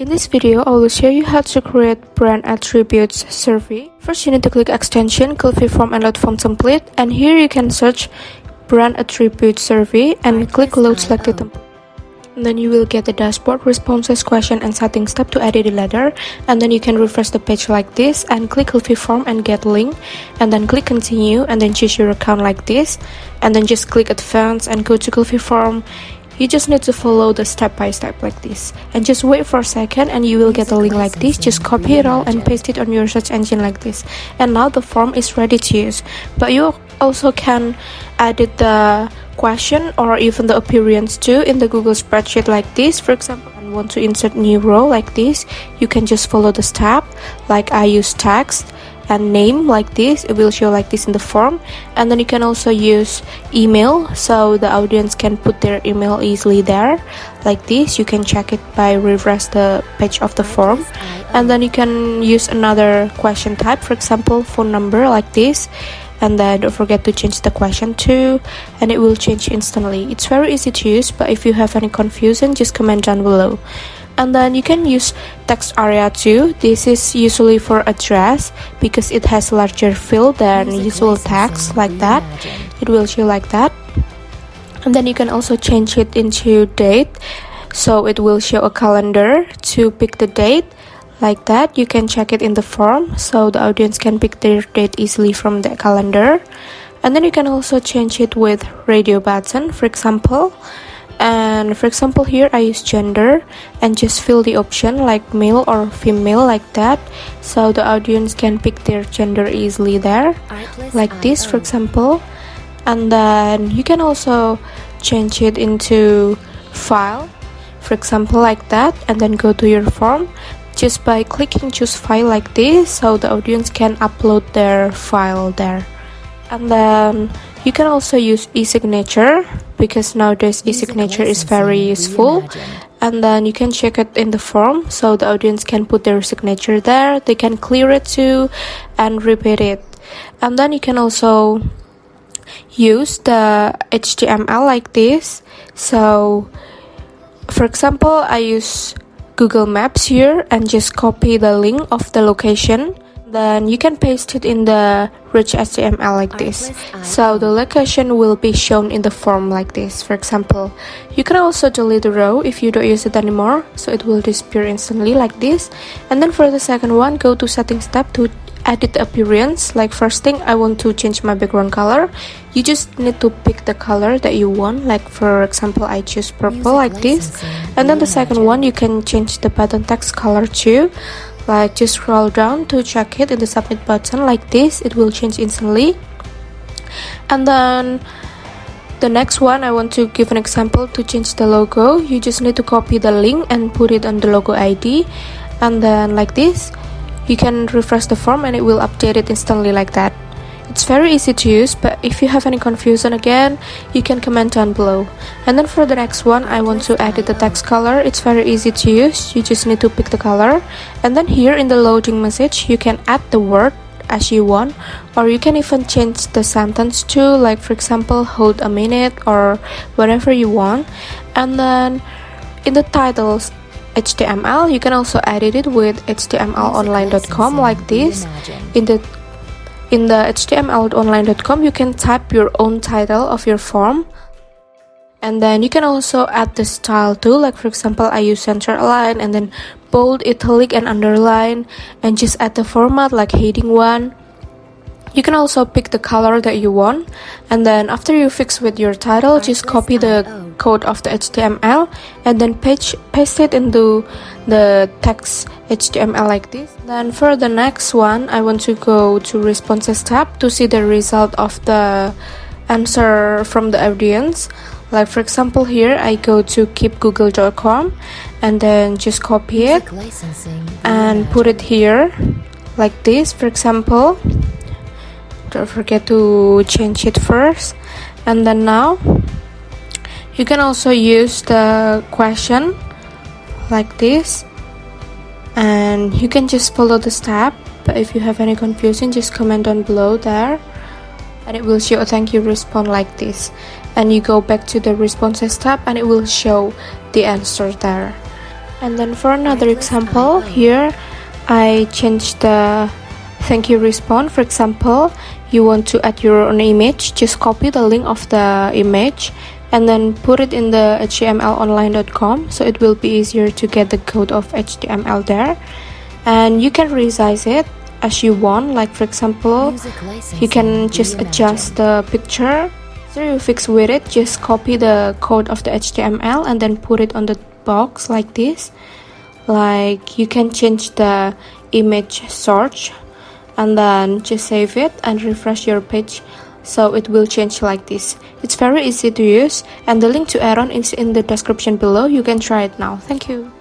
In this video, I will show you how to create brand attributes survey. First, you need to click extension, click form and load form template, and here you can search brand attribute survey and click load selected template. And then you will get the dashboard, responses, question and settings tab to edit the ladder, and then you can refresh the page like this and click form and get link, and then click continue and then choose your account like this, and then just click advance and go to form. You just need to follow the step by step like this and just wait for a second and you will get a link like this. Just copy it all and paste it on your search engine like this, and now the form is ready to use. But you also can edit the question or even the appearance too in the Google spreadsheet like this. For example, I want to insert new row like this, you can just follow the step, like I use text and name like this, it will show like this in the form. And then you can also use email, so the audience can put their email easily there like this. You can check it by refresh the page of the form. And then you can use another question type, for example phone number like this, and then don't forget to change the question too, and it will change instantly. It's very easy to use, but if you have any confusion, just comment down below. And then you can use text area too. This is usually for address because it has larger field than usual text like that. It will show like that. And then you can also change it into date, so it will show a calendar to pick the date like that. You can check it in the form, so the audience can pick their date easily from the calendar. And then you can also change it with radio button, for example. And for example here I use gender and just fill the option like male or female like that, so the audience can pick their gender easily there like this, for example. And then you can also change it into file, for example like that, and then go to your form just by clicking choose file like this, so the audience can upload their file there. And then you can also use e-signature because nowadays e-signature is very useful. And then you can check it in the form, so the audience can put their signature there. They can clear it too and repeat it. And then you can also use the HTML like this. So for example, I use Google Maps here and just copy the link of the location. Then you can paste it in the rich HTML like this, so the location will be shown in the form like this. For example, you can also delete the row if you don't use it anymore, so it will disappear instantly like this. And then for the second one, go to settings tab to edit the appearance. Like first thing, I want to change my background color. You just need to pick the color that you want, like for example I choose purple like this. And then the second one, you can change the button text color too, like just scroll down to check it in the submit button like this, it will change instantly. And then the next one, I want to give an example to change the logo. You just need to copy the link and put it on the logo ID, and then like this you can refresh the form and it will update it instantly like that. It's very easy to use, but if you have any confusion again, you can comment down below. And then for the next one, I want to edit the text color. It's very easy to use. You just need to pick the color, and then here in the loading message you can add the word as you want, or you can even change the sentence too, like for example hold a minute or whatever you want. And then in the titles HTML, you can also edit it with htmlonline.com like this. In the htmlonline.com, you can type your own title of your form. And then you can also add the style too, like for example I use center align and then bold, italic and underline, and just add the format like heading 1. You can also pick the color that you want, and then after you fix with your title, just copy the code of the HTML and then paste it into the text HTML like this. Then for the next one, I want to go to responses tab to see the result of the answer from the audience. Like for example here I go to keepgoogle.com and then just copy it and put it here like this, for example. Don't forget to change it first. And then now you can also use the question like this, and you can just follow the step. But if you have any confusion, just comment down below there and it will show a thank you response like this. And you go back to the responses tab and it will show the answer there. And then for another example, here I changed the thank you response. For example, you want to add your own image, just copy the link of the image and then put it in the htmlonline.com, so it will be easier to get the code of HTML there. And you can resize it as you want, like for example, you can just adjust the picture. So you fix with it, just copy the code of the HTML and then put it on the box like this. Like you can change the image search and then just save it and refresh your page, so it will change like this. It's very easy to use and the link to add-on is in the description below. You can try it now. Thank you.